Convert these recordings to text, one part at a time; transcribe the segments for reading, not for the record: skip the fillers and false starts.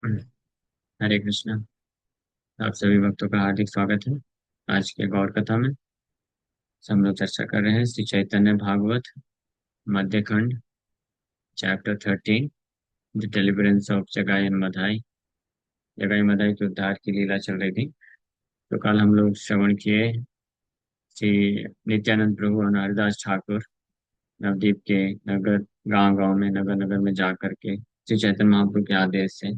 हरे कृष्णा। आप सभी भक्तों का हार्दिक स्वागत है। आज के गौर कथा में हम लोग चर्चा कर रहे हैं श्री चैतन्य भागवत मध्य खंड, चैप्टर 13, द डिलीवरेंस ऑफ जगाई एंड मधाई। जगाई मधाई के उद्धार की लीला चल रही थी। तो कल हम लोग श्रवण किए श्री नित्यानंद प्रभु और हरिदास ठाकुर नवदीप के नगर, गांव गांव में, नगर नगर में जा करके श्री चैतन्य महाप्रभु के आदेश से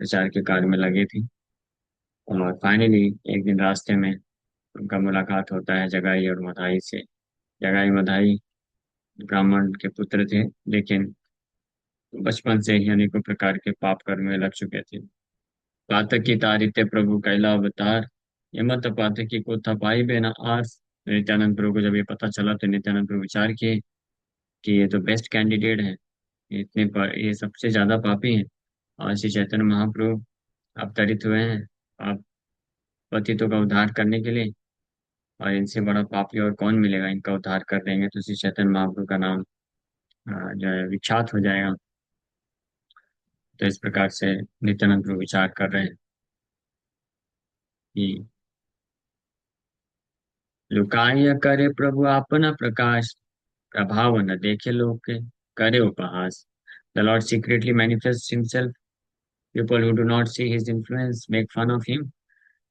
प्रचार के कार्य में लगे थे। और फाइनली एक दिन रास्ते में उनका मुलाकात होता है जगाई और मधाई से। जगाई मधाई ब्राह्मण के पुत्र थे, लेकिन बचपन से ही अनेकों प्रकार के पाप कर्म में लग चुके थे। पातकी तारिते प्रभु कैला अवतार, यमत पातकी को तपाई बेना आस। नित्यानंद प्रभु को जब ये पता चला तो नित्यानंद प्रभु विचार किए कि ये तो बेस्ट कैंडिडेट है, ये सबसे ज्यादा पापी हैं। और श्री चैतन्य महाप्रभु अवतरित हुए हैं आप पतितों का उद्धार करने के लिए, और इनसे बड़ा पापी और कौन मिलेगा, इनका उद्धार कर देंगे तो श्री चैतन्य महाप्रभु का नाम जो है विख्यात हो जाएगा। तो इस प्रकार से नित्यानंद प्रभु विचार कर रहे हैं कि लुकाय करे प्रभु आपना प्रकाश, प्रभाव न देखे लोग के, करे उपहास। The Lord secretly manifests himself. People who do not see his influence make fun of him.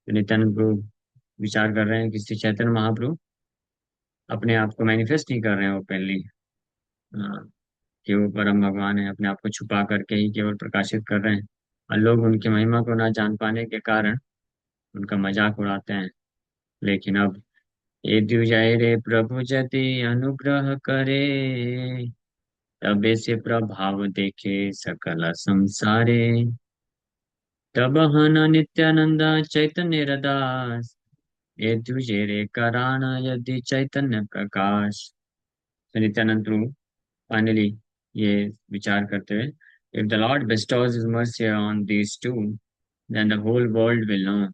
तो नित्यानंद प्रभु विचार कर रहे हैं कि श्री चैतन्य महाप्रभु अपने आप को मैनिफेस्ट नहीं कर रहे हैं ओपनली, कि वो परम भगवान है, अपने आप को छुपा करके ही केवल प्रकाशित कर रहे हैं। और लोग उनकी महिमा को ना जान पाने के कारण उनका मजाक उड़ाते हैं। लेकिन अब ये द्विजय रे प्रभु जति अनुग्रह करे, तबे से प्रभाव देखे सकल संसारे। तब हन नित्यानंद चैतन्य रदास, ये द्विजय रे कराण यदि चैतन्य प्रकाश। तो नित्यानंद प्रभु फाइनली ये विचार करते हुए, if the Lord bestows his mercy on these two, then the whole world will know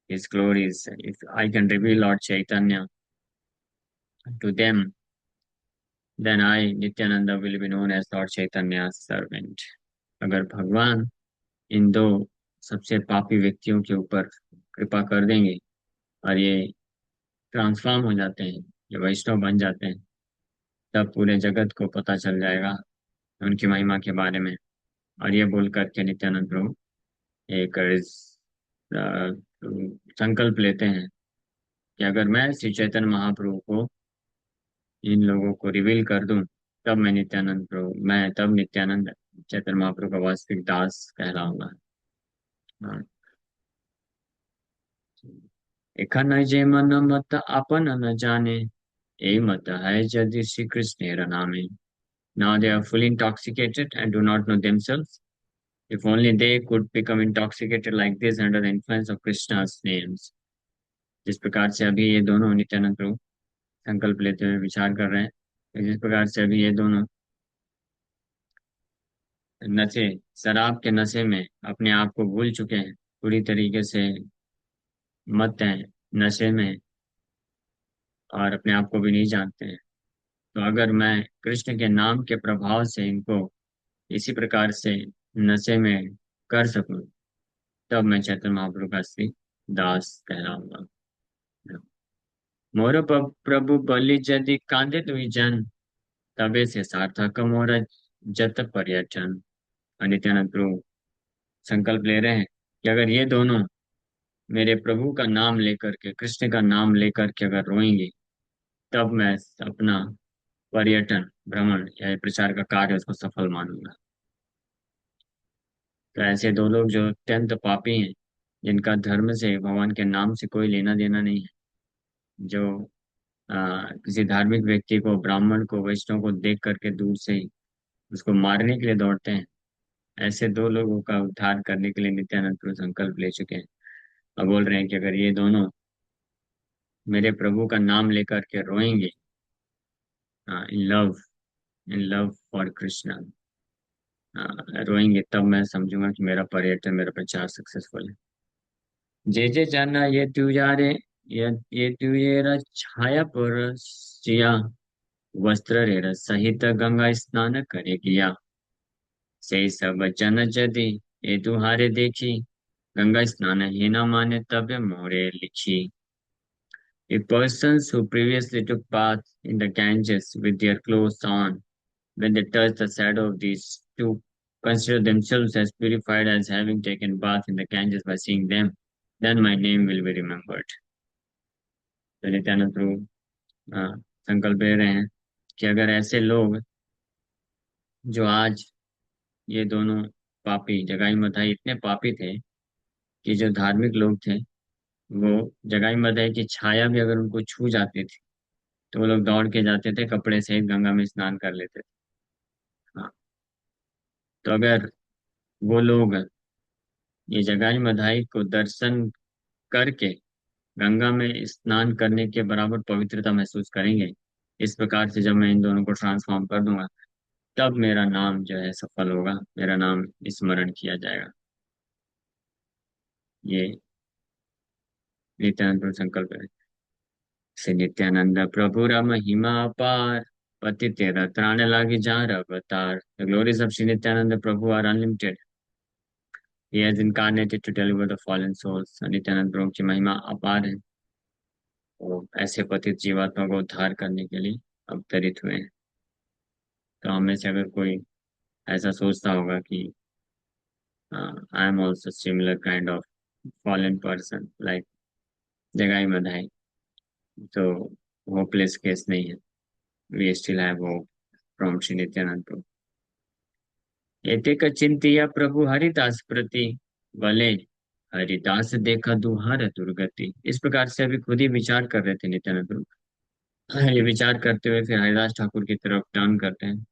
his glories. If I can reveal Lord Chaitanya to them, then I, Nityananda, will be known as Lord Chaitanya's servant. अगर भगवान इन दो सबसे पापी व्यक्तियों के ऊपर कृपा कर देंगे और ये ट्रांसफॉर्म हो जाते हैं, ये वैष्णव बन जाते हैं, तब पूरे जगत को पता चल जाएगा उनकी महिमा के बारे में। और ये बोल करके नित्यानंद प्रभु एक अ, संकल्प लेते हैं कि अगर मैं श्री चैतन्य महाप्रभु को इन लोगों को रिवील कर दूं, तब मैं तब नित्यानंद चैतन्य महाप्रभु का वास्तविक दास कहलाऊंगा। हाँ। एखन जे मन मत आपन न जाने, ए मत है यदि श्री कृष्ण नामे। Now they are fully intoxicated and do not know themselves. If only they could become intoxicated like this under the influence of Krishna's names. जिस प्रकार से अभी ये दोनों नित्यानंद प्रभु संकल्प लेते हुए विचार कर रहे हैं, तो जिस प्रकार से अभी ये दोनों नशे शराब के नशे में अपने आप को भूल चुके हैं, पूरी तरीके से मत हैं नशे में, और अपने आप को भी नहीं जानते हैं। तो अगर मैं कृष्ण के नाम के प्रभाव से इनको इसी प्रकार से नशे में कर सकूं, तब मैं चैतन्य महाप्रभु का श्री दास कहलाऊंगा। मोर प्रभु बलि जदि कांदित विजन, तबे से सार्थक मोर जत पर्यटन। और नित्यानंद प्रभु संकल्प ले रहे हैं कि अगर ये दोनों मेरे प्रभु का नाम लेकर के, कृष्ण का नाम लेकर के अगर रोएंगे, तब मैं अपना पर्यटन, भ्रमण या प्रचार का कार्य उसको सफल मानूंगा। तो ऐसे दो लोग जो अत्यंत पापी हैं, जिनका धर्म से, भगवान के नाम से कोई लेना देना नहीं है, जो किसी धार्मिक व्यक्ति को, ब्राह्मण को, वैष्णव को देख करके दूर से ही उसको मारने के लिए दौड़ते हैं, ऐसे दो लोगों का उद्धार करने के लिए नित्यानंद प्रभु संकल्प ले चुके हैं। अब बोल रहे हैं कि अगर ये दोनों मेरे प्रभु का नाम लेकर के रोएंगे, इन लव फॉर कृष्णा, रोएंगे, तब मैं समझूंगा कि मेरा पर्यटन, मेरा प्रचार सक्सेसफुल है। जे जे जाना ये तुजारे, ये तुयेरा छाया पर सिया, वस्त्र रेर सहित गंगा स्नान करे किया। से सब जन जदि ये तुम्हारे देखी गंगा स्नान है ना माने तबे मोरे लिखी. If persons who previously took bath in the Ganges with their clothes on, when they touch the shadow of these two, consider themselves as purified as having taken bath in the Ganges by seeing them, then my name will be remembered. तो नित्यानंद प्रभु अ, संकल्प ले रहे हैं कि अगर ऐसे लोग जो आज ये दोनों पापी जगाई मथाई इतने पापी थे कि जो धार्मिक लोग थे वो जगाई मथाई की छाया भी अगर उनको छू जाती थी तो वो लोग दौड़ के जाते थे कपड़े सहित गंगा में स्नान कर लेते थे. हाँ. तो अगर वो लोग ये जगाई मधाई को दर्शन करके गंगा में स्नान करने के बराबर पवित्रता महसूस करेंगे, इस प्रकार से जब मैं इन दोनों को ट्रांसफॉर्म कर दूंगा तब मेरा नाम जो है सफल होगा, मेरा नाम स्मरण किया जाएगा. ये नित्यानंद प्रभु संकल्प है. श्री नित्यानंद प्रभु र महिमा अपार पति तेरा त्राण लागी जार अवतार. The glories of Sri Nityananda Prabhu are unlimited. He has incarnated to deliver the fallen souls. Nityanand प्रभु की महिमा अपार है. वो ऐसे पतित जीवात्मा को उद्धार करने के लिए अवतरित हुए हैं. तो हम में से अगर कोई ऐसा सोचता होगा कि I am also similar kind of fallen person like Jagai Madhai, तो होपलेस केस नहीं है. We still have hope from Shri Nityananda Prabhu. एतेक चिंतिया प्रभु हरिदास प्रति भले हरिदास देखा दुहार दुर्गति. इस प्रकार से अभी खुद ही विचार कर रहे थे नित्यानंद प्रभु. ये विचार करते हुए फिर हरिदास ठाकुर की तरफ टर्न करते हैं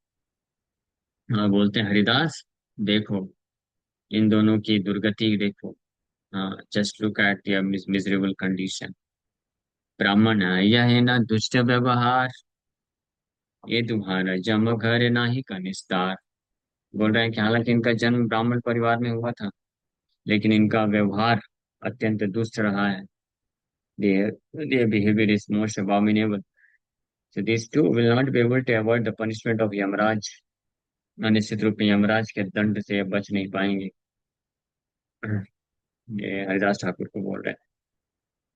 और बोलते हैं हरिदास देखो इन दोनों की दुर्गति देखो. Just look at their miserable condition. ब्राह्मण है यह है ना दुष्ट व्यवहार ये तुम्हारा जम घर नाही का निस्तार. बोल रहे हैं कि हालांकि इनका जन्म ब्राह्मण परिवार में हुआ था लेकिन इनका व्यवहार अत्यंत दुष्ट रहा है. Their behavior is most abominable. So these two will not be able to avoid the punishment of Yamraj. निश्चित रूप में यमराज के दंड से बच नहीं पाएंगे. ये हरिदास ठाकुर को बोल रहे हैं.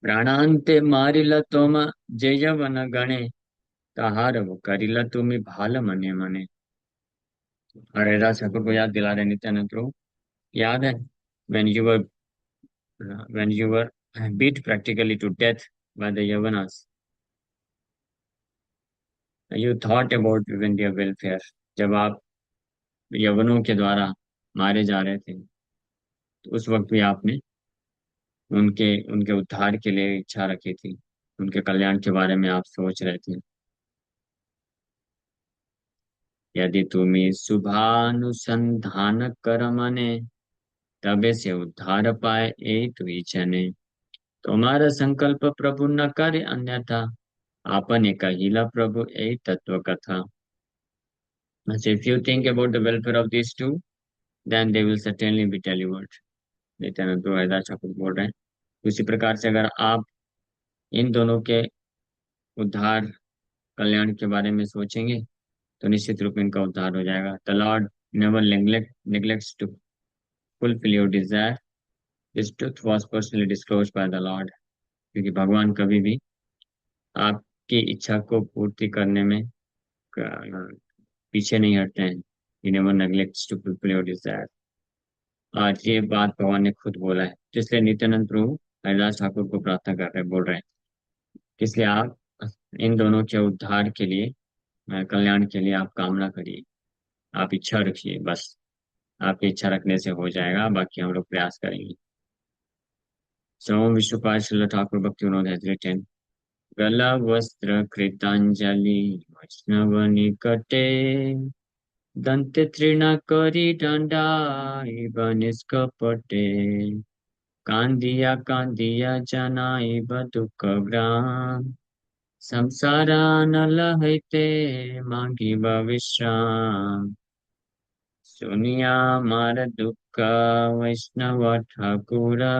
प्राणांते मारिल तुम जयवन गणे तहार वो करिल तुम्हें भाल मने मने. और हरिदास ठाकुर को याद दिला रहे नित्यानंद प्रभु. याद है when you were when you were beat practically to death by the Yavanas, you thought about even their welfare. जब आप यवनों के द्वारा मारे जा रहे थे तो उस वक्त भी आपने उनके उनके उद्धार के लिए इच्छा रखी थी, उनके कल्याण के बारे में आप सोच रहे थे. यदि तुम्हें शुभानुसंधान कर मने तबे से उद्धार पाए ए तुई जने. तुम्हारा संकल्प प्रभु न करे अन्यथा आपने कहिला प्रभु ए तत्व कथा. So if you think about the welfare of these two, then they will certainly be delivered. Nityanand प्रभु हरिदास ठाकुर बोल रहे हैं. उसी प्रकार से अगर आप इन दोनों के उद्धार कल्याण के बारे में सोचेंगे तो निश्चित रूप में इनका उद्धार हो जाएगा. The Lord never neglects to fulfill your desire. This truth was personally disclosed by the Lord. क्योंकि भगवान कभी भी आपकी इच्छा को पूर्ति करने में पीछे नहीं हटते हैं. He never neglects to fulfill your desire. आज ये बात भगवान ने खुद बोला है. तो इसलिए नित्यानंद प्रभु हरिदास ठाकुर को प्रार्थना कर रहे हैं, बोल रहे हैं कि इसलिए आप इन दोनों के उद्धार के लिए कल्याण के लिए आप कामना करिए, आप इच्छा रखिए. बस आपकी इच्छा रखने से हो जाएगा, बाकी हम लोग प्रयास करेंगे. सो विश्वपाल श्रील ठाकुर भक्ति विनोद has written, गला वस्त्र कृतांजलि वैष्णव निकटे दंत तृणकरी दंडाई निष्कपटे कांदिया कांदिया जनाइब दुख ग्राम संसारा न लहते मांगिब विश्राम. सुनिया मार दुख वैष्णव ठाकुरा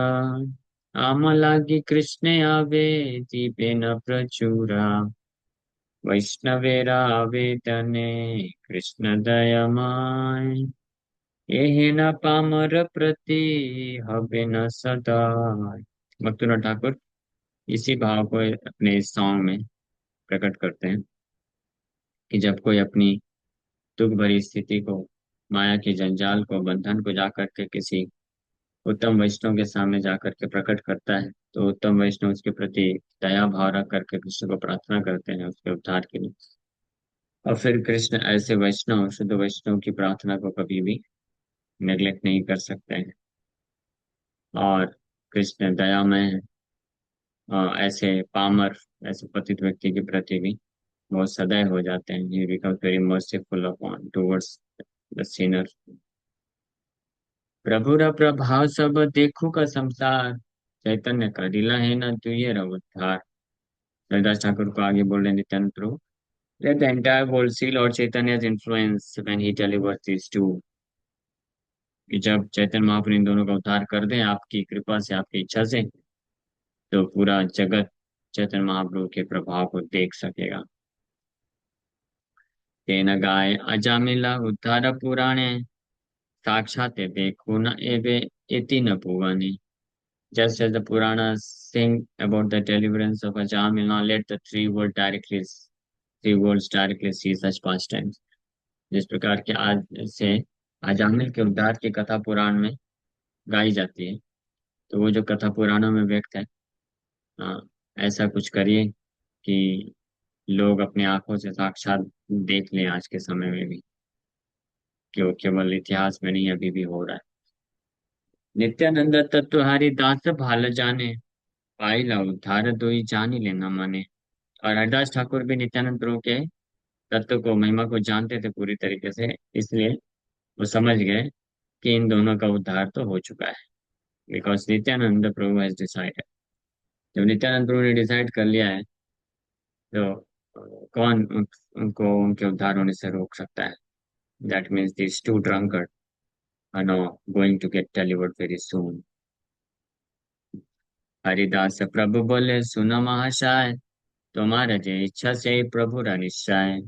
आम लागी कृष्ण आवे दीपे न प्रचुरा वैष्णवेरा आवेदने कृष्ण दयामय. ये न पामर प्रति हबे न सदा। भक्तिनाथ ठाकुर इसी भाव को अपने इस सॉन्ग में प्रकट करते हैं कि जब कोई अपनी दुख भरी स्थिति को, माया के जंजाल को, बंधन को जाकर के किसी उत्तम वैष्णव के सामने जाकर के प्रकट करता है, तो उत्तम वैष्णव उसके प्रति दया भाव रख करके कृष्ण को प्रार्थना करते हैं उसके उद्धार के लिए। और फिर कृष्ण ऐसे वैष्णव, शुद्ध वैष्णव की प्रार्थना को कभी भी नेग्लेक्ट नहीं कर सकते हैं। और कृष्ण दयामय है। ऐसे पामर, ऐसे पतित व्यक्ति के प्रति भी बहुत सदैव हो जाते हैं। He becomes very merciful upon towards the sinner. प्रभुरा प्रभाव सब देखू का संसार, चैतन्य करिला है न तू ये उद्धार। हरिदास ठाकुर को आगे बोल रहे हैं नित्यानंद प्रभु, let the entire world see Lord Chaitanya's influence when he delivers these two। कि जब चैतन्य महाप्रभु इन दोनों का उद्धार कर दें आपकी कृपा से, आपकी इच्छा से, तो पूरा जगत चैतन्य महाप्रभु के प्रभाव को देख सकेगा। तेन गाय अजामिला उद्धार पुराणे, साक्षात देखो न एवे इति न भुवने। Just as the Puranas sing about the deliverance of Ajamila, let the three worlds directly see such pastimes। जिस प्रकार के आज से अजामिल के उद्धार की कथा पुराण में गाई जाती है, तो वो जो कथा पुराणों में व्यक्त है, हाँ, ऐसा कुछ करिए कि लोग अपनी आंखों से साक्षात देख लें आज के समय में भी, कि वो केवल इतिहास में नहीं अभी भी हो रहा है। नित्यानंद तत्वहारी दास भाल जाने, पाइला उद्धार दोई जान ही लेना माने। और हरदास ठाकुर भी नित्यानंद प्रभु के तत्व को, महिमा को जानते थे पूरी तरीके से, इसलिए वो समझ गए कि इन दोनों का उद्धार तो हो चुका है। Because Nityanand Prabhu has decided. जब नित्यानंद प्रभु ने डिसाइड कर लिया है, तो कौन उनको उनके उद्धार होने से रोक सकता है। That means this two drunkard are now going to get delivered very soon. Haridas Prabhu बोले सुनो महाशय, तुम्हारा जे इच्छा से ही प्रभु रा निश्चय।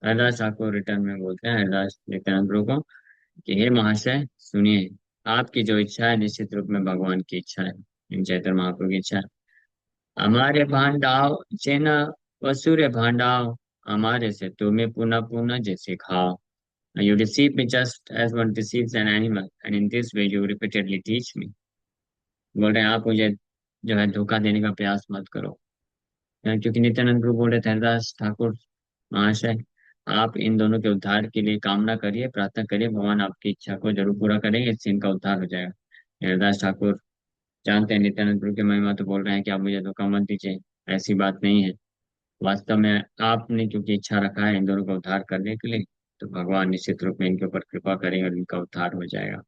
हरदास ठाकुर रिटर्न में बोलते हैं हरदास नित्यानंद प्रभु को कि हे महाशय सुनिए, आपकी जो इच्छा है निश्चित रूप में भगवान की इच्छा है, इन चैतन्य महाप्रभु की इच्छा है। हमारे भांडाव जेना वसुरे भांडाव, हमारे से तुम्हें पुनः पुनः जैसे खाओ। You deceive me just as one deceives an animal, and in this way you repeatedly teach me। बोल रहे हैं आप मुझे जो है धोखा देने का प्रयास मत करो। क्योंकि नित्यानंद प्रभु बोल रहे थे हरदास ठाकुर महाशय, आप इन दोनों के उद्धार के लिए कामना करिए, प्रार्थना करिए, भगवान आपकी इच्छा को जरूर पूरा करेंगे, इससे इनका उद्धार हो जाएगा। हरदास ठाकुर जानते हैं नित्यानंद प्रभु की महिमा, तो बोल रहे हैं कि आप मुझे धोखा मत दीजिए, ऐसी बात नहीं है। वास्तव में आपने क्योंकि इच्छा रखा है इन दोनों का उद्धार करने के लिए, तो भगवान निश्चित रूप में इनके ऊपर कृपा करेंगे और इनका उद्धार हो जाएगा।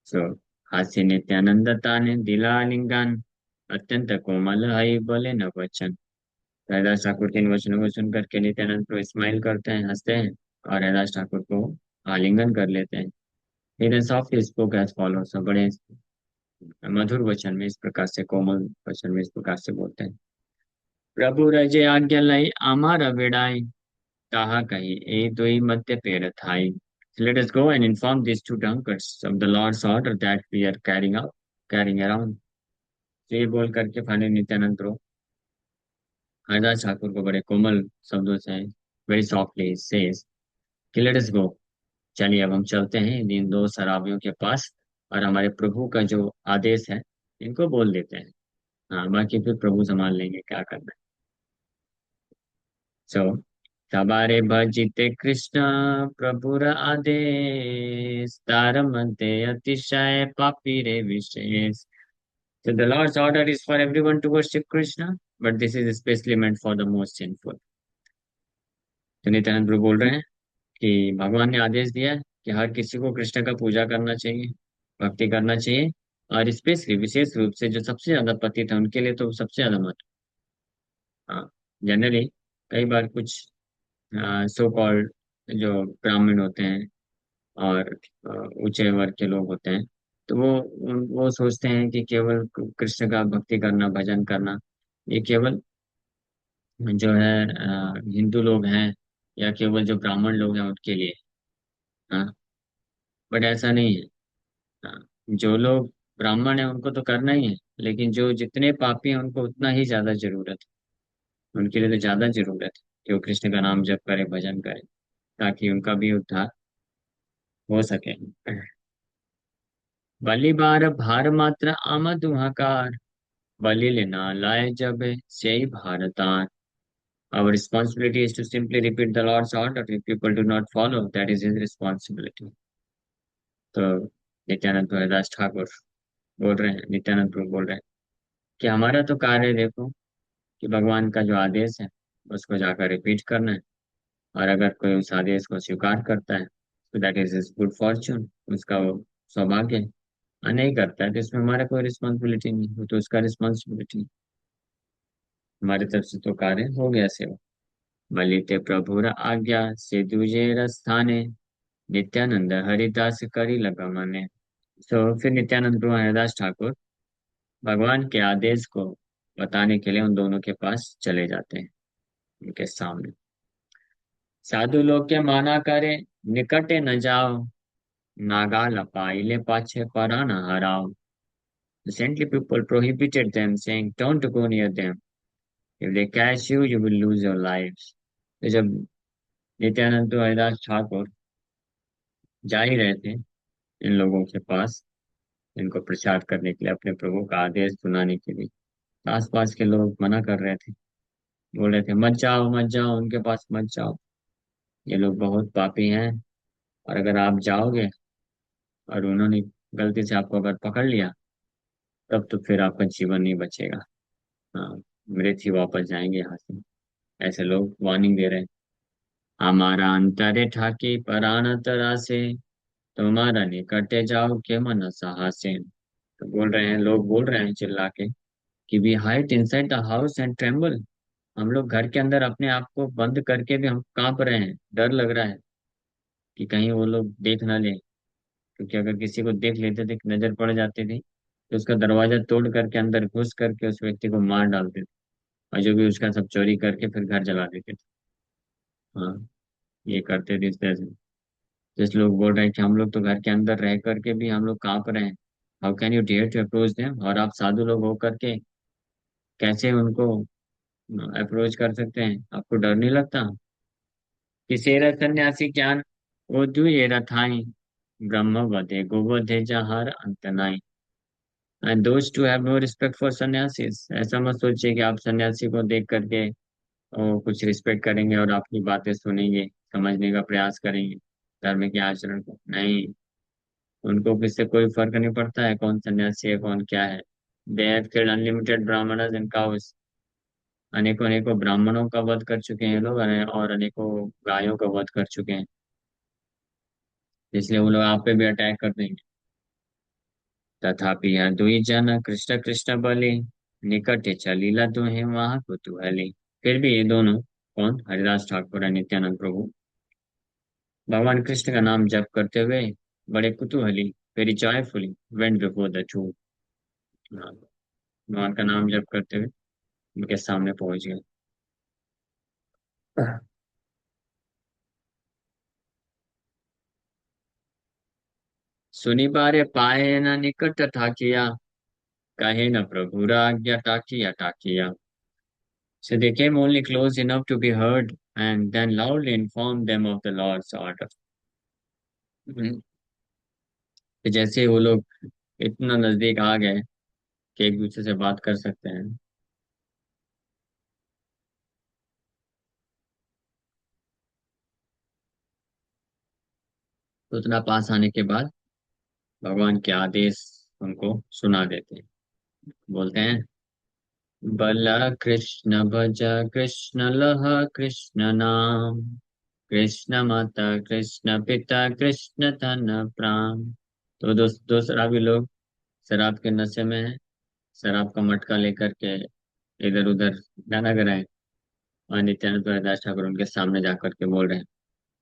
सो हास्य नित्यानंदता ने दिला लिंगन, अत्यंत कोमल हई बोले न वचन। हरिदास ठाकुर के इन वचनों को सुनकर के नित्यानंद प्रभु स्माइल करते हैं, हंसते हैं, और हरिदास ठाकुर को आलिंगन कर लेते हैं। फिर सॉफ्ट स्पोक एज फॉलोस, बड़े मधुर वचन में इस प्रकार से, कोमल वचन में इस प्रकार से बोलते हैं। प्रभु रजे आज्ञा लई आमार बेड़ाई, ताहा कही ए दोई मध्य पेर Thai. So let us go and inform these two drunkards of the Lord's order that we are carrying around। तो ये बोल करके फाइनली नित्यानंद प्रभु हरिदास ठाकुर को बड़े कोमल शब्दों से, वेरी सॉफ्टली सेज कि लेट अस गो, चलिए अब हम चलते हैं इन दो शराबियों के पास, और हमारे प्रभु का जो आदेश है इनको बोल देते हैं। हाँ, बाकी फिर प्रभु संभाल लेंगे क्या करना है। सो सवारे भजिते कृष्ण प्रभुर आदेश, तार मध्य अतिशय पापी रे विशेष। So the Lord's order is for everyone to worship Krishna, but this is especially meant for the most sinful। तो नित्यानंद प्रभु बोल रहे हैं कि भगवान ने आदेश दिया है कि हर किसी को कृष्ण का पूजा करना चाहिए, भक्ति करना चाहिए, और स्पेशली विशेष रूप से जो सबसे ज्यादा पतित है उनके लिए तो सबसे ज्यादा महत्व। हाँ, जनरली कई बार कुछ सो कॉल्ड जो ब्राह्मण होते हैं और ऊंचे वर्ग के लोग होते हैं, तो वो सोचते हैं कि केवल कृष्ण का भक्ति करना, भजन करना, ये केवल जो है हिंदू लोग हैं, या केवल जो ब्राह्मण लोग हैं उनके लिए। हाँ, बट ऐसा नहीं है। हाँ, जो लोग ब्राह्मण है उनको तो करना ही है, लेकिन जो जितने पापी हैं उनको उतना ही ज्यादा जरूरत है, उनके लिए तो ज्यादा जरूरत है कि वो कृष्ण का नाम जप करे, भजन करे, ताकि उनका भी उद्धार हो सके। बलि बार भार मात्र आमद हाकार, बलि लेना लाए जब से भारतान। Our responsibility is to simply repeat the Lord's order. If people do not follow, that is his responsibility. तो नित्यानंद हरिदास ठाकुर बोल रहे हैं, नित्यानंद प्रभु बोल रहे हैं कि हमारा तो कार्य देखो कि भगवान का जो आदेश है उसको जाकर रिपीट करना है, और अगर कोई उस आदेश को स्वीकार करता है तो that is is good Fortune, उसका वो सौभाग्य है। और नहीं करता है तो इसमें हमारा कोई रिस्पॉन्सिबिलिटी नहीं, वो तो उसका रिस्पॉन्सिबिलिटी। हमारी तरफ से तो कार्य हो गया सेवा। मलिते प्रभुर आज्ञा से दूजे स्थाने, नित्यानंद हरिदास करी लगा माने। तो फिर नित्यानंद प्रभु हरिदास ठाकुर भगवान के आदेश को बताने के लिए उन दोनों के पास चले जाते हैं, उनके सामने। साधु लोग के माना करे, निकटे न जाओ, नागाल पाइले पाछे परा न हराओ। The saintly people prohibited them, saying, "Don't go near them. If they catch you, you will lose your lives." तो जब नित्यानंद तो हरिदास ठाकुर जा ही रहे थे इन लोगों के पास, इनको प्रचार करने के लिए, अपने प्रभु का आदेश सुनाने के लिए, तो आसपास के लोग मना कर रहे थे, बोल रहे थे मत जाओ मत जाओ, उनके पास मत जाओ, ये लोग बहुत पापी हैं, और अगर आप जाओगे और उन्होंने गलती से आपको अगर पकड़ लिया, तब तो फिर आपका जीवन नहीं बचेगा। हाँ, मृत ही वापस जाएंगे यहाँ से। ऐसे लोग वार्निंग दे रहे हैं। हमारा अंतरे ठाकी परान तरा से, तुम्हारा निकटे जाओ के मन साहसे। तो बोल रहे हैं, लोग बोल रहे हैं चिल्ला के कि we hide inside the house and tremble. हम लोग घर के अंदर अपने आप को बंद करके भी हम कांप रहे हैं, डर लग रहा है कि कहीं वो लोग देख ना ले, क्योंकि अगर किसी को देख लेते थे, नजर पड़ जाती थी, तो उसका दरवाजा तोड़ करके अंदर घुस करके उस व्यक्ति को मार डालते थे, और जो भी उसका सब चोरी करके फिर घर जला देते थे। हाँ, ये करते थे इस तरह से। जैसे लोग बोल रहे हैं कि हम लोग तो घर के अंदर रह करके भी हम लोग कांप रहे हैं, how can you dare to approach them, और आप साधु लोग होकर के कैसे उनको अप्रोच कर सकते हैं, आपको डर नहीं लगता? किसेरा सन्यासी ज्ञान वो दुए रथाई, ब्रह्म वधे गो वधे जहार अंत नाई। And those too have no respect for sannyasis. ऐसा मत सोचिए कि आप सन्यासी को देख करके कुछ रिस्पेक्ट करेंगे और आपकी बातें सुनेंगे, समझने का प्रयास करेंगे धर्म के आचरण को। नहीं, उनको किससे कोई फर्क नहीं पड़ता है कौन सन्यासी है कौन क्या है। They have killed unlimited Brahmanas and cows. अनेकों अनेकों ब्राह्मणों का वध कर चुके हैं ये लोग, और अनेकों गायों का वध कर चुके हैं, इसलिए वो लोग आप पे भी अटैक कर देंगे। तथापि यह दुई जन कृष्ण कृष्ण बलि, निकट चलीला दुहे वहां कुतूहली। फिर भी ये दोनों, कौन, हरिदास ठाकुर और नित्यानंद प्रभु, भगवान कृष्ण का नाम जप करते हुए बड़े कुतूहली, very joyfully went before the two, भगवान का नाम जप करते हुए उनके सामने पहुंच गए। सुनी बारे पाए न निकट था किया, कहे न प्रभु आज्ञा टाकिया टाकिया। So they came only close enough to be heard, and then loudly informed them of the Lord's order. हम्म, तो जैसे वो लोग इतना नजदीक आ गए कि एक दूसरे से बात कर सकते हैं, तो उतना पास आने के बाद भगवान के आदेश उनको सुना देते हैं। बोलते हैं, बला कृष्ण भज कृष्ण लह कृष्ण नाम, कृष्ण माता कृष्ण पिता कृष्ण धन प्राण। तो दो शराबी लोग शराब के नशे में हैं, शराब का मटका लेकर के इधर उधर गाना गा रहे हैं, और नित्यानंद प्रसाद ठाकुर उनके सामने जाकर के बोल रहे हैं,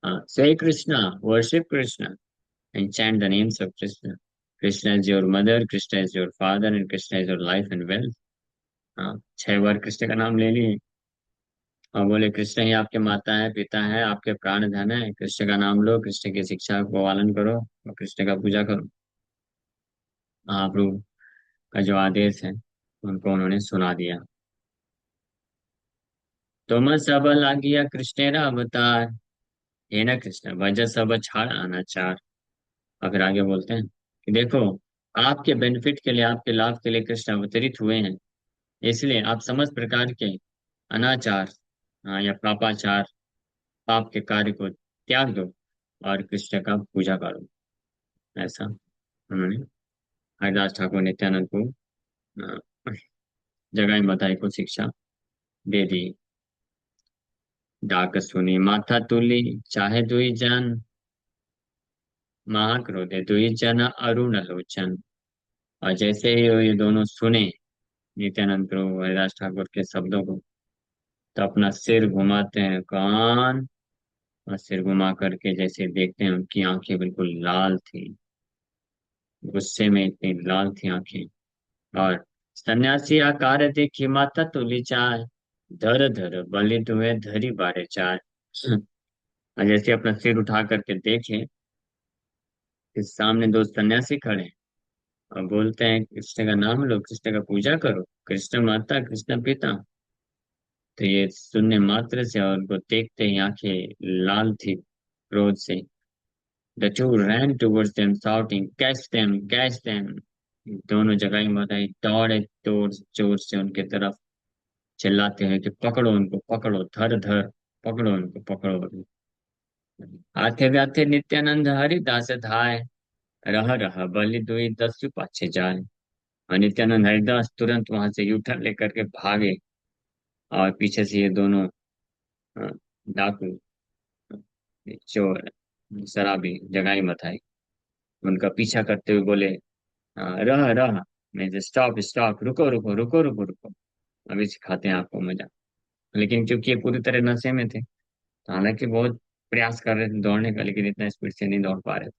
हाँ, से Krishna, worship Krishna and chant the names of Krishna. Krishna is your mother, Krishna is your father, and Krishna is your life and wealth. हाँ, 6 बार कृष्ण का नाम ले लिए, और बोले कृष्ण ही आपके माता है, पिता है, आपके प्राण धन है, कृष्ण का नाम लो, कृष्ण की शिक्षा को पालन करो और कृष्ण का पूजा करो। महाप्रभु का जो आदेश है उनको उन्होंने सुना दिया। तुम सब लागिया कृष्णेरा अवतार, हे न कृष्ण भज सब छाड़ अनाचार। और फिर आगे बोलते हैं कि देखो, आपके बेनिफिट के लिए, आपके लाभ के लिए कृष्ण अवतरित हुए हैं, इसलिए आप समस्त प्रकार के अनाचार, या पापाचार, पाप के कार्य को त्याग दो और कृष्ण का पूजा करो। ऐसा उन्होंने हरिदास ठाकुर नित्यानंद को अ, जगाई बताई को शिक्षा दे दी। डाक सुनी माथा तुली, चाहे दुई जन, महाक्रोधे दुई जन अरुण लोचन। और जैसे ही ये दोनों सुने नित्यानंद प्रभु हरिदास ठाकुर के शब्दों को, तो अपना सिर घुमाते हैं कान, और सिर घुमा करके जैसे देखते हैं उनकी आंखें बिल्कुल लाल थी, गुस्से में इतनी लाल थी आंखें। और सन्यासी आकार देखी माता तुली चाय, धर धर बलि दुए धरी बारे चाय। और जैसे अपना सिर उठा करके देखे कि सामने दो सन्यासी खड़े हैं और बोलते हैं कृष्ण का नाम लो, कृष्ण का पूजा करो, कृष्ण माता कृष्ण पिता। तो ये सुनने मात्र से और उनको देखते ही आंखें लाल थी क्रोध से। The two ran towards them shouting, "Catch them! Catch them!" दोनों जगह बताई दौड़े जोर जोर से उनके तरफ, चिल्लाते हैं कि पकड़ो उनको, पकड़ो, धर धर, पकड़ो उनको, पकड़ो। आते व्याथे नित्यानंद हरिदास धाय, रह रह बलि दुई दस्यु पाछे जाए। और नित्यानंद हरिदास तुरंत वहां से यूटर्न लेकर के भागे, और पीछे से ये दोनों अ, डाकू, चोर, शराबी जगाई मथाई उनका पीछा करते हुए बोले, रह रह, मैं स्टॉप स्टॉप, रुको रुको रुको रुको रुको, अभी सिखाते हैं आपको मजा। लेकिन क्योंकि ये पूरी तरह नशे में थे, तो हालांकि बहुत प्रयास कर रहे थे दौड़ने का, लेकिन इतना स्पीड से नहीं दौड़ पा रहे थे।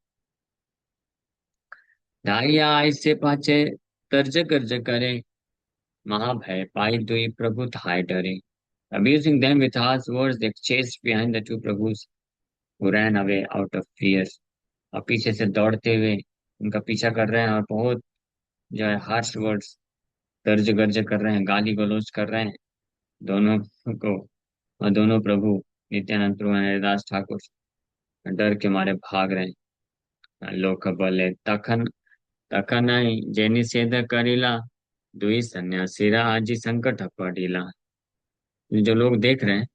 धाइया ऐसे पाछे तर्ज गर्ज करे, महाभय पाई दुई प्रभु धाय डरे। Abusing them with harsh words, they chased behind the two Prabhus, who ran away out of fear. और पीछे से दौड़ते हुए उनका पीछा कर रहे हैं, और बहुत जो है हार्श वर्ड्स, तर्ज गर्ज कर रहे हैं, गाली गलौज कर रहे हैं दोनों को। और दोनों प्रभु नित्यानंद प्रभु हरिदास ठाकुर डर के मारे भाग रहे हैं। लोक बले तखन तखन जेनी सेध करीला, दुई सन्यासीरा आजी संकट पड़ीला। जो लोग देख रहे हैं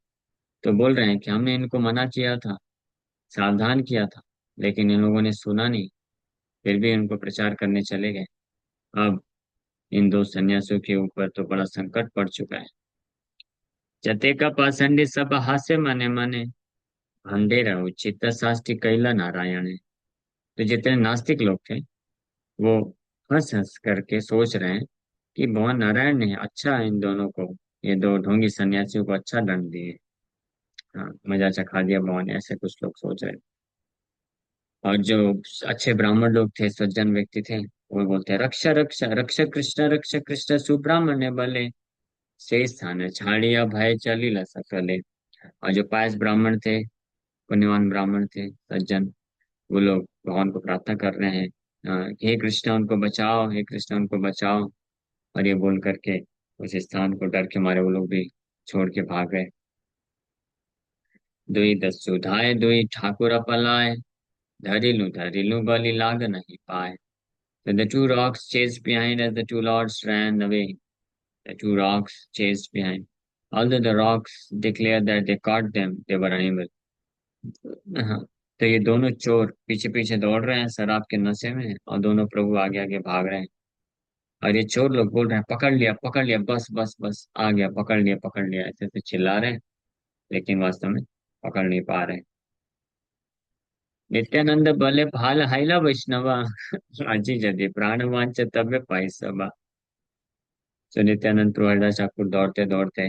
तो बोल रहे हैं कि हमने इनको मना किया था, सावधान किया था, लेकिन इन लोगों ने सुना नहीं, फिर भी इनको प्रचार करने चले गए। अब इन दो सन्यासियों के ऊपर तो बड़ा संकट पड़ चुका है। जते का पाषंडी सब हास्य मने मने, भंडे रहो चित्त साष्टी कैला नारायण। तो जितने नास्तिक लोग थे वो हंस हंस करके सोच रहे हैं कि भगवान नारायण ने अच्छा इन दोनों को, ये दो ढोंगी सन्यासियों को अच्छा दंड दिए। हाँ, मजा चखा दिया भगवान ने, ऐसे कुछ लोग सोच रहे हैं। और जो अच्छे ब्राह्मण लोग थे, सज्जन व्यक्ति थे, वो बोलते हैं रक्षा रक्षा रक्षा कृष्ण सुब्राह्मण्य बले, से स्थान छाड़िया भय चली सकले। और जो पायस ब्राह्मण थे, पुण्यवान ब्राह्मण थे, सज्जन, वो लोग भगवान को प्रार्थना कर रहे हैं, हे कृष्ण उनको बचाओ, हे कृष्ण उनको बचाओ। और ये बोल करके उस स्थान को डर के मारे वो लोग भी छोड़ के भाग गए। दुई दस्यु धाय दुई ठाकुर पलाय, धरिलू बलि लाग नहीं पाए। So the two rocks chased behind as the two lords ran away. The two rocks chased behind. Although the rocks declared that they caught them, they were unable. हाँ, तो ये दोनों चोर पीछे पीछे दौड़ रहे हैं शराब के नशे में, और दोनों प्रभु आगे आगे भाग रहे हैं। और ये चोर लोग बोल रहे हैं पकड़ लिया, बस बस बस, आ गया, पकड़ लिया, ऐसे ऐसे चिल्ला रहे हैं, लेकिन वास्तव में पकड़ नहीं पा रहे हैं। नित्यानंद बले भाल हाइला वैष्णवा, अजी जदि प्राण वांच तबे पाई सबा। तो नित्यानंद प्रभु हरिदास ठाकुर दौड़ते दौड़ते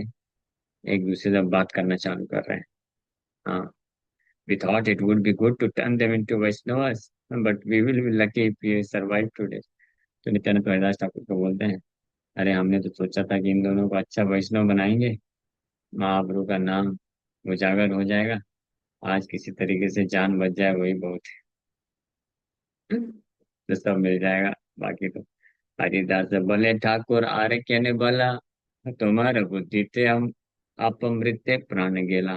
एक दूसरे से बात करना चालू कर रहे हैं। हाँ, we thought it would be good to turn them into Vaishnavas, but we will be lucky if we survive today. तो नित्यानंद प्रभु हरिदास ठाकुर को बोलते हैं, अरे हमने तो सोचा था कि इन दोनों को अच्छा वैष्णव बनाएंगे, महाप्रभु का नाम उजागर हो जाएगा। आज किसी तरीके से जान बच जाए वही बहुत है। तो सब मिल जाएगा। बाकी तो हरिदास भले ठाकुर आरे कहने भला, तुम्हारा बुद्धि ते हम अपमृत्य प्राण गेला।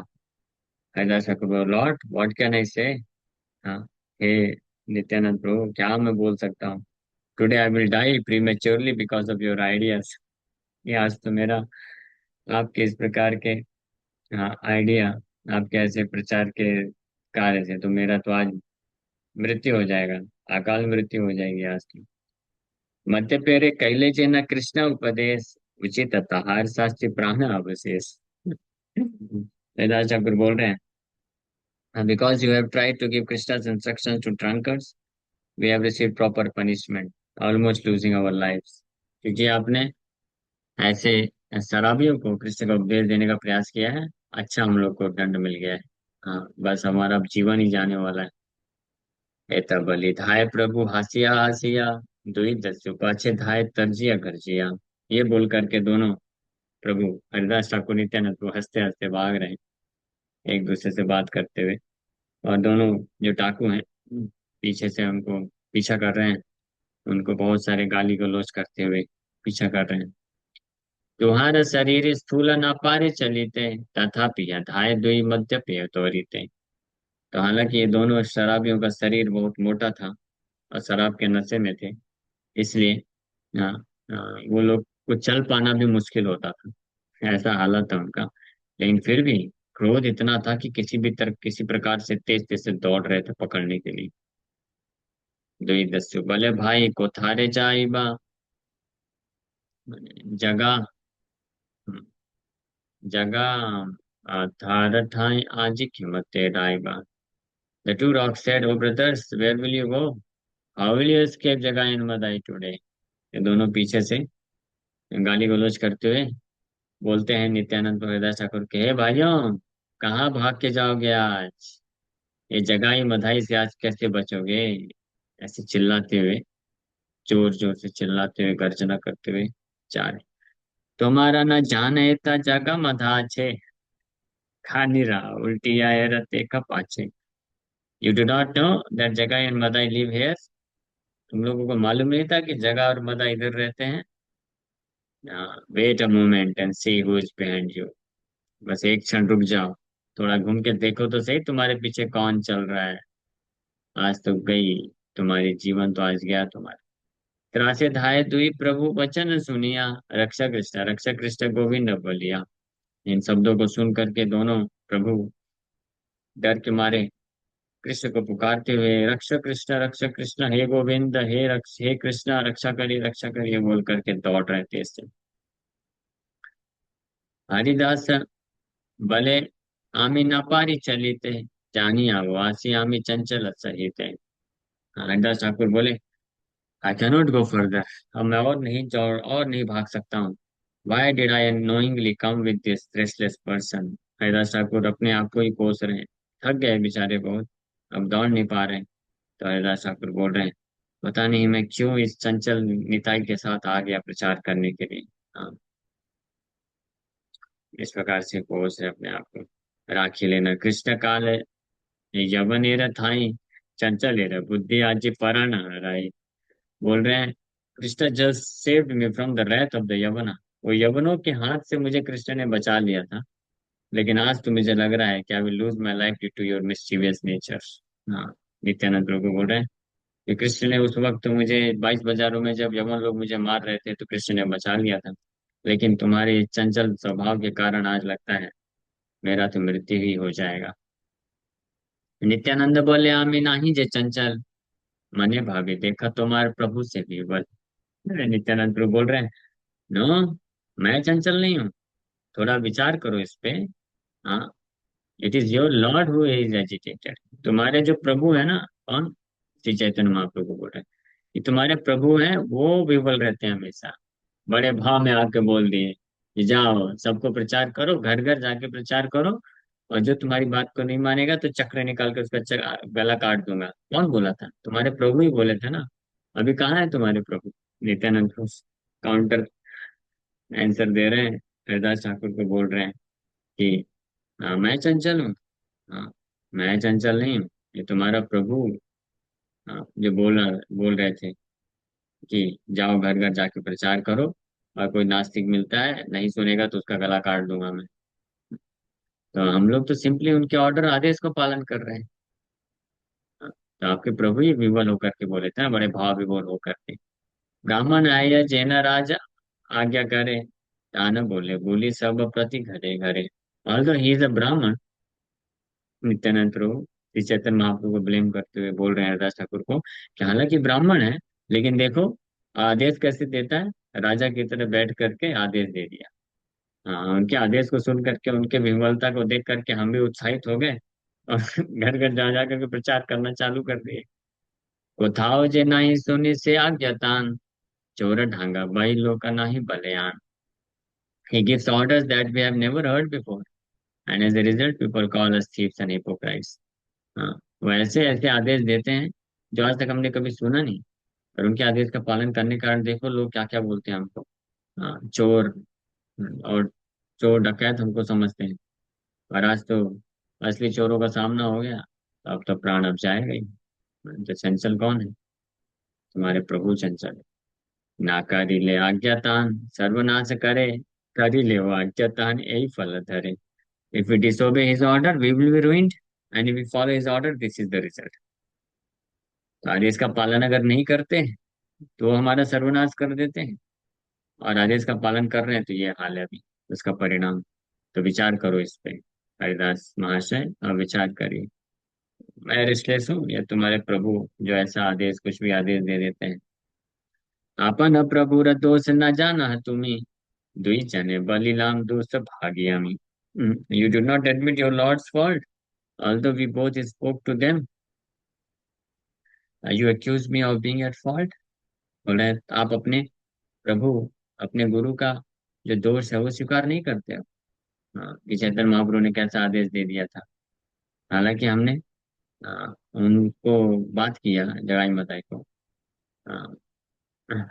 Haridas Thakur, Lord what can I से। हाँ, हे नित्यानंद प्रभु, क्या मैं बोल सकता हूँ। Today I will die prematurely because of your ideas. ये आज तो मेरा आपके इस प्रकार के, हाँ, आइडिया, आपके ऐसे प्रचार के कार्य से तो मेरा तो आज मृत्यु हो जाएगा। अकाल मृत्यु हो जाएगी आज की। मध्य पेरे कैले न कृष्ण उपदेश, उचित तहार शास्त्री प्राण अवशेष। वेदांत ठाकुर बोल रहे हैं, because you have tried to give Krishna's instructions to drunkards, we have received proper punishment, almost losing our lives। क्योंकि आपने ऐसे शराबियों को कृष्ण का उपदेश देने का प्रयास किया है, अच्छा हम लोग को दंड मिल गया है। हाँ, बस हमारा अब जीवन ही जाने वाला है। एता बलि धाय प्रभु हासिया हासिया, दुई दस्यु पाछे धाय तर्जिया गर्जिया। ये बोल करके दोनों प्रभु हरिदास ठाकुर नित्यानंद प्रभु हंसते हंसते भाग रहे हैं एक दूसरे से बात करते हुए। और दोनों जो डाकू हैं पीछे से हमको पीछा कर रहे हैं, उनको बहुत सारे गाली गलौज करते हुए पीछा कर रहे हैं। तुम्हारा शरीर स्थूल न पारे चलीते, तथापि धाय दुई मध्य पेय तोरीते। तो हालांकि ये दोनों शराबियों का शरीर बहुत मोटा था और शराब के नशे में थे, इसलिए हाँ, वो लोग को चल पाना भी मुश्किल होता था। ऐसा हालत था उनका। लेकिन फिर भी क्रोध इतना था कि किसी भी तरह किसी प्रकार से तेज तेज से दौड़ रहे थे पकड़ने के लिए। दुई दस्यु भले भाई कोठारे जाइबा, जगह जगह थार ठाई आजी कीमते राइबा। The two rocks said, "Oh brothers, where will you go? How will you escape Jagai and Madai today?" ये दोनों पीछे से गाली गलौज करते हुए बोलते हैं नित्यानंद हरिदास ठाकुर के, हे भाइयों, कहाँ भाग के जाओगे आज? ये जगाई मधाई से आज कैसे बचोगे? ऐसे चिल्लाते हुए, जोर जोर से चिल्लाते हुए, गर्जना करते हुए जा रहे। तुम्हारा न जाने ता जगा मधा छे, खानी रहा उल्टी आए रते का पाछे। You do not know that जगाई एंड मदाई लिव हियर। तुम लोगों को मालूम नहीं था कि जगा और मदा इधर रहते हैं। Wait a moment and see who is behind you. बस एक क्षण रुक जाओ, थोड़ा घूम के देखो तो सही तुम्हारे पीछे कौन चल रहा है। आज तो गई तुम्हारी जीवन, तो आज गया तुम्हारा। त्रासे धाये दुई प्रभु वचन सुनिया, रक्षा कृष्ण गोविंद बोलिया। इन शब्दों को सुन करके दोनों प्रभु डर के मारे कृष्ण को पुकारते हुए, रक्षा कृष्ण हे गोविंद, हे कृष्ण रक्षा करिए बोल करके दौड़ रहे थे इससे। हरिदास भले आमी न पारी चलीते, जानी आवासी आमी चंचल सहित। हरिदास ठाकुर बोले, आई कैनॉट गो फर्दर। अब मैं और नहीं भाग सकता हूँ। Why did I annoyingly come with this restless person. Haridas Thakur अपने आप को ही कोस रहे हैं, थक गए बेचारे बहुत, अब दौड़ नहीं पा रहे हैं। तो हरिदास ठाकुर बोल रहे हैं, पता नहीं मैं क्यों इस चंचल निताई के साथ आ गया प्रचार करने के लिए। हाँ, इस प्रकार से कोस है अपने आप को। राखी लेना कृष्ण काल यवन एरा थाई, चंचल एरा बुद्धि आज परान हराई। बोल रहे हैं, Krishna just saved me from the wrath of the Yavana. वो यवनों के हाथ से मुझे कृष्ण ने बचा लिया था, लेकिन आज तो मुझे लग रहा है कि I will lose my life due to your mischievous nature. हाँ, नित्यानंद प्रभु बोल रहे हैं कि कृष्ण ने उस वक्त मुझे 22 बाजारों में जब यवन लोग मुझे मार रहे थे तो कृष्ण ने बचा लिया था, लेकिन तुम्हारे चंचल स्वभाव के कारण आज लगता है मेरा तो मृत्यु ही हो जाएगा। नित्यानंद बोले, आमी नाही जे चंचल, मने भाभी देखा तुम्हारे प्रभु से भी बल। नित्यानंद प्रभु बोल रहे हैं, नो, मैं चंचल नहीं हूँ, थोड़ा विचार करो इस पे। हाँ, it is your Lord who is agitated. तुम्हारे जो प्रभु है ना, कौन? श्री चैतन्य महाप्रभु बोल रहे हैं कि तुम्हारे प्रभु हैं वो विवल रहते हैं हमेशा। बड़े भाव में आके बोल दिए कि जाओ सबको प्रचार करो, घर घर जाके प्रचार करो, और जो तुम्हारी बात को नहीं मानेगा तो चक्र निकाल कर उसका गला काट दूंगा। कौन बोला था? तुम्हारे प्रभु ही बोले थे ना। अभी कहाँ है तुम्हारे प्रभु? नित्यानंद काउंटर आंसर दे रहे हैं, हरिदास ठाकुर को बोल रहे हैं कि मैं चंचल हूँ। हाँ, मैं चंचल नहीं हूँ, ये तुम्हारा प्रभु। जो बोल रहे थे कि जाओ घर घर जाके प्रचार करो, और कोई नास्तिक मिलता है नहीं सुनेगा तो उसका गला काट दूंगा मैं। तो हम लोग तो सिंपली उनके ऑर्डर आदेश को पालन कर रहे हैं। तो आपके प्रभु ही विवल होकर के बोले थे ना, बड़े भाव विभोर होकर के, ब्राह्मण आय जैन राजा आज्ञा करे, दान बोले बोली सब प्रति घरे घरे। ऑल्दो ही इज अ ब्राह्मण, नित्यानंद प्रभु श्री चैतन्य महाप्रभु को ब्लेम करते हुए बोल रहे हैं हरदास ठाकुर को कि हालांकि ब्राह्मण है, लेकिन देखो आदेश कैसे देता है, राजा की तरह बैठ करके आदेश दे दिया। हाँ, उनके आदेश को सुन करके, उनके विमलता को देख करके हम भी उत्साहित हो गए और घर घर जा जा करके प्रचार करना चालू कर दिए। कोथाओ जे नाही सुनी से आज्ञातान, चोर ढांगा बाई लोका नाही Balyan. He gives orders that we have never heard before, and as a result, people call us thieves and hypocrites. हाँ, वो ऐसे ऐसे आदेश देते हैं जो आज तक हमने कभी सुना नहीं, और उनके आदेश का पालन करने के कारण देखो लोग क्या क्या बोलते हैं हमको। हाँ, चोर, और चोर डकैत हमको समझते हैं। और आज तो असली चोरों का सामना हो गया, तो अब तो प्राण अब जाएगा ही। तो चंचल कौन है? तुम्हारे प्रभु चंचल है। ना करी ले आज्ञातान सर्वनाश करे, करी ले वो आज्ञातान यही फल धरे। If we disobey his order, we will be ruined. And if we follow his order, this is the result. तो आदेश का पालन अगर नहीं करते हैं तो वो हमारा सर्वनाश कर देते हैं, और आदेश का पालन कर रहे हैं तो ये हाल है अभी उसका परिणाम। तो विचार करो इस पे, हरिदास महाशय, और विचार करिए। मैं रेस्टलेस हूँ या तुम्हारे प्रभु जो ऐसा आदेश, कुछ भी आदेश दे देते हैं? आपन प्रभु र दोष न जाना तुम्ही, दुई जने बलिलाम दोष भागियामी। You do not admit your Lord's fault, although we both spoke to them. You accuse me of being at fault. बोले आप अपने प्रभु, अपने गुरु का जो दोष है वो स्वीकार नहीं करते हो। हाँ, कि चैतन्य महाप्रभु ने कैसा आदेश दे दिया था, हालांकि हमने उनको बात किया जगाई मताई को। हाँ,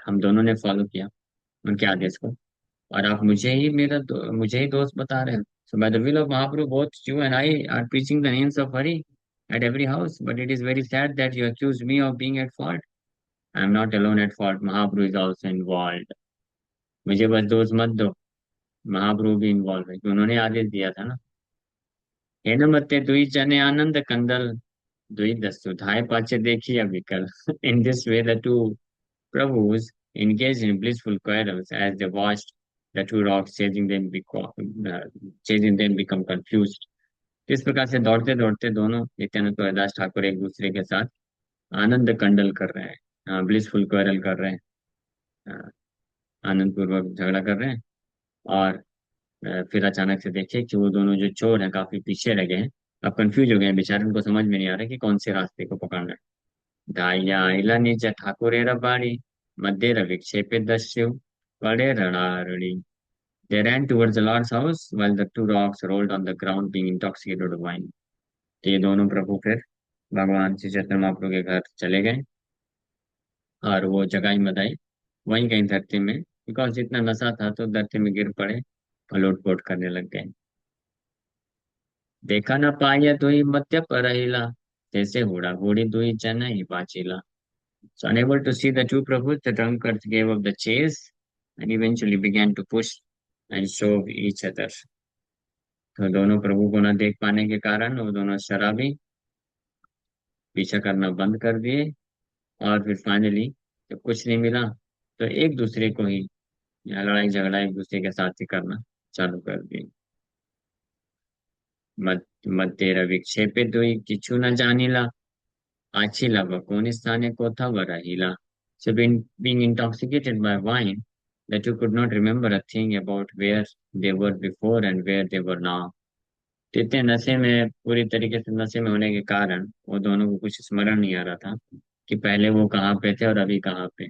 हम दोनों ने फॉलो किया उनके आदेश को, और आप मुझे ही दोस्त बता रहे हैं। So by the will of Mahaprabhu, both you and I are preaching the names of Hari at every house, but it is very sad that you accuse me of being at fault. I am not alone at fault. Mahaprabhu is also involved. मुझे बस दोस्त मत दो, महाप्रभु भी involve है, कि उन्होंने आदेश दिया था ना। हे न मत्ते दुई जने आनंद कंदल, दुई दस्यु धाय पाचे देखी अविकल। In this way, the two Prabhus engaged in blissful quarrels as they watched the two rocks chasing them become confused. इस प्रकार से दौड़ते दौड़ते दोनों नित्यानंद और दास ठाकुर एक दूसरे के साथ आनंद कंडल कर रहे हैं, ब्लिसफुल क्वेरल कर रहे हैं, आनंद पूर्वक झगड़ा कर रहे हैं। और फिर अचानक से देखे कि वो दोनों जो चोर हैं काफी पीछे रह गए हैं। अब कंफ्यूज हो गए हैं बेचारे, उनको समझ में नहीं आ रहा कि कौन से रास्ते को पकड़ना है। धाया आइला निज ठाकुरेर बाड़ी, मध्य विक्षेपे दस्यु बड़े रणारणी। They ran towards the Lord's house while the two rocks rolled on the ground being intoxicated with wine. तो ये दोनों प्रभु फिर भगवान श्री चैतन्य महाप्रभु के घर चले गए, और वो जगाई मदाई वहीं कहीं धरती में, बिकॉज जितना नशा था तो धरती में गिर पड़े और लोटपोट करने लग गए। देखा न पाया दुई मध्य परहिला, जैसे हुड़ा हुड़ी दुई जन ही बाचिला। So unable to see the two Prabhus, the drunkards gave up the chase and eventually began to push and shove each other. तो दोनों प्रभु को न देख पाने के कारण वो दोनों शराबी पीछा करना बंद कर दिए, और फिर फाइनली जब कुछ नहीं मिला तो एक दूसरे को ही, या लड़ाई झगड़ा एक दूसरे के साथ ही करना चालू कर दिए। मत मध्य विक्षेपे दुई किछु न जानिला, आछिला व कौन स्थाने को था व रहिला। So being intoxicated by wine, the two could not remember a thing about where they were before and where they were now. तो इतने नशे में, पूरी तरीके से नशे में होने के कारण वो दोनों को कुछ स्मरण नहीं आ रहा था कि पहले वो कहाँ पे थे और अभी कहाँ पे।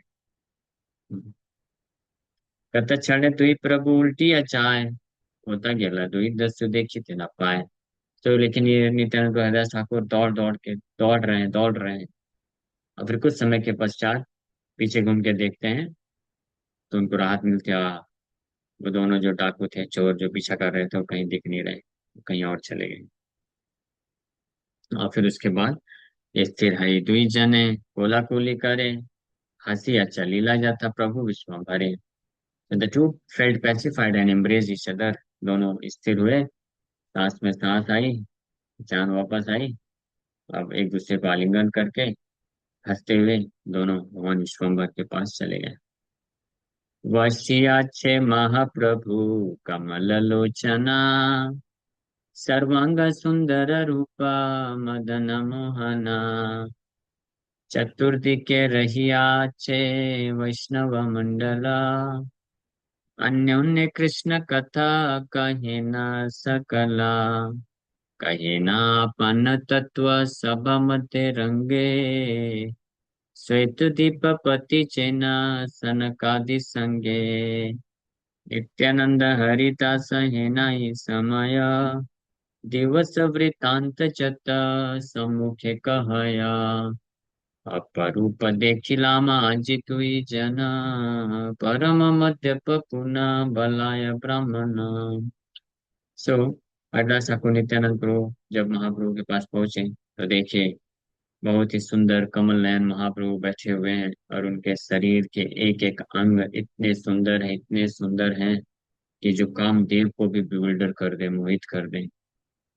कत क्षण तुई प्रभु उल्टी अचाए, होता गेला दुई दस्यु देखी न पाए। तो लेकिन ये नित्यानंद हरिदास ठाकुर दौड़ रहे हैं, और फिर कुछ समय के पश्चात पीछे घूम के देखते हैं तो उनको राहत मिलती है। वो दोनों जो डाकू थे, चोर जो पीछा कर रहे थे, वो कहीं दिख नहीं रहे, वो कहीं और चले गए। और फिर उसके बाद स्थिर हरि दुई जने कोलाकुली करे, हंसी चलीला जाता प्रभु विश्व भरे। The two felt pacified and embrace each other. दोनों स्थिर हुए, सांस में सांस आई, जान वापस आई। अब एक दूसरे को आलिंगन करके हंसते हुए दोनों भगवान विश्वम्भर के पास चले गए। वशियाछे महाप्रभु कमल लोचना, सर्वांग सुंदर रूपा मदन मोहना। चतुर्दिके रहियाचे वैष्णव मंडला, अन्योन्य कृष्ण कथा कहे न सकला। कहे न अपन तत्व सब मते रंगे, श्वेत दीप पति चेना सनकादि संगे। नित्यानंद हरिदास है नाही समय, दिवस वृतांत चत सम्मुखे कहया। अपरूप देखिला माझी तुई जन, परम मध्यप पुनः बलाय ब्राह्मण। सो अड्डा ठाकुर नित्यानंद प्रभु जब महाप्रभु के पास पहुंचे तो देखे बहुत ही सुंदर कमल नयन महाप्रभु बैठे हुए हैं, और उनके शरीर के एक एक अंग इतने सुंदर हैं, इतने सुंदर हैं कि जो कामदेव को भी bewilder कर दे, मोहित कर दे।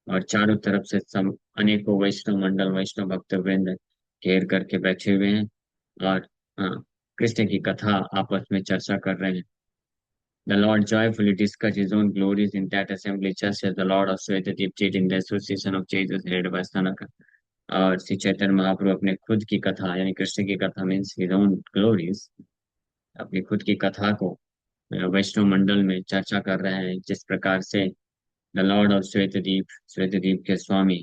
और चारों तरफ से सब अनेकों वैष्णव मंडल, वैष्णव भक्त वृंद घेर करके बैठे हुए हैं, और हाँ, कृष्ण की कथा आपस में चर्चा कर रहे हैं। The Lord joyfully discussed his own glories in that assembly, just as the Lord of Swetadip did in the association of Jesus headed by Sanaka। और श्री चैतन्य महाप्रभु अपने खुद की कथा, यानी कृष्ण की कथा मीन्स हिज ओन ग्लोरीज, अपनी खुद की कथा को वैष्णव मंडल में चर्चा कर रहे हैं, जिस प्रकार से द लॉर्ड ऑफ श्वेतदीप, श्वेतदीप के स्वामी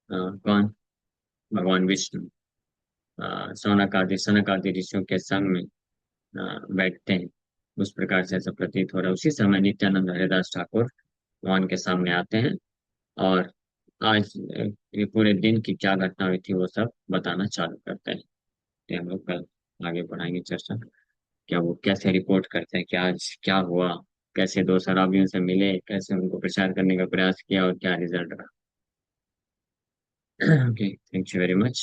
कौन, भगवान विष्णु सनक आदि ऋषियों के संग में बैठते हैं, उस प्रकार से ऐसा प्रतीत हो रहा है। उसी समय नित्यानंद हरिदास ठाकुर भगवान के सामने आते हैं, और आज ये पूरे दिन की क्या घटना हुई थी वो सब बताना चालू करते हैं। ये हम लोग कल आगे बढ़ाएंगे चर्चा, क्या वो कैसे रिपोर्ट करते हैं कि आज क्या हुआ, कैसे दो शराबियों से मिले, कैसे उनको प्रचार करने का प्रयास किया, और क्या रिजल्ट रहा। Okay, thank you very much.